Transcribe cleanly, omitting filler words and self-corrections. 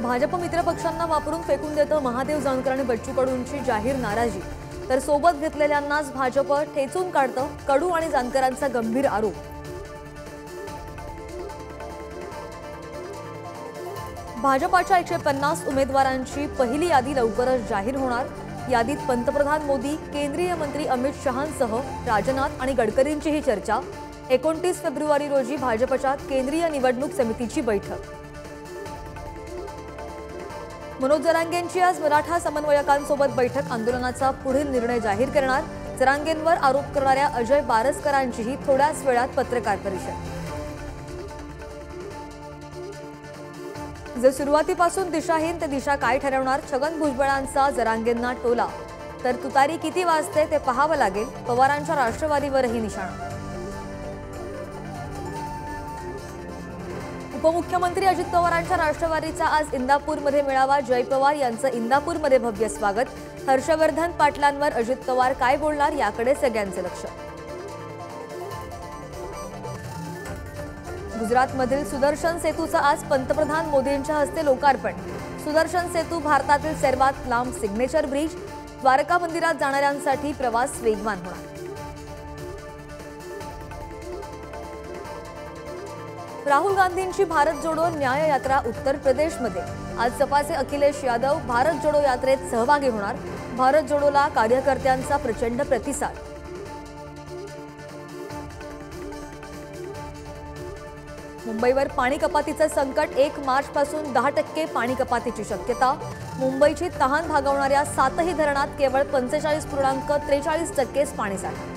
भाजप मित्रपक्षांना वापरून फेकून देतं महादेव जानकर आणि बच्चू कडूंची जाहीर नाराजी। तर सोबत घेतलेल्यांनाच भाजप ठेचून काढतं, कडू आणि जानकरांचा गंभीर आरोप। भाजपाच्या 150 उमेदवारांची पहिली यादी लवकरच जाहीर होणार। यादीत पंतप्रधान मोदी, केंद्रीय मंत्री अमित शहांसह राजनाथ आणि गडकरींचीही चर्चा। 29 फेब्रुवारी रोजी भाजपच्या केंद्रीय निवडणूक समितीची बैठक। मनोज जरांगेंची आज मराठा समन्वयकांसोबत बैठक। आंदोलनाचा पुढील निर्णय जाहीर करणार। जरांगेंवर आरोप करणाऱ्या अजय बारसकरांचीही थोड्याच वेळात पत्रकार परिषद। जे सुरुवातीपासून दिशाहीन ते दिशा काय ठरवणार? छगन भुजबळांचा जरांगेंना टोला। तर तुतारी किती वाजते ते पाहावं लागेल। पवारांच्या राष्ट्रवादीवरही निशाणा। उपमुख्यमंत्री अजित पवारांच्या राष्ट्रवादीचा आज इंदापूरमध्ये मेळावा। जय पवार यांचं इंदापूरमध्ये भव्य स्वागत। हर्षवर्धन पाटलांवर अजित पवार काय बोलणार याकडे सगळ्यांचे लक्ष। गुजरातमधील सुदर्शन सेतूचा आज पंतप्रधान मोदींच्या हस्ते लोकार्पण। सुदर्शन सेतू भारतातील सर्वात लांब सिग्नेचर ब्रिज। द्वारका मंदिरात जाणाऱ्यांसाठी प्रवास वेगवान होणार। राहुल गांधींची भारत जोडो न्याय यात्रा उत्तर प्रदेशमध्ये। आज सपाचे अखिलेश यादव भारत जोडो यात्रेत सहभागी होणार। भारत जोडोला कार्यकर्त्यांचा प्रचंड प्रतिसाद। मुंबईवर पाणी कपातीचे संकट। 1 मार्चपासून 10% पाणी कपातीची शक्यता। मुंबईची तहान भागवणाऱ्या 7ही धरणात केवळ 45.43% पाणीसाठा।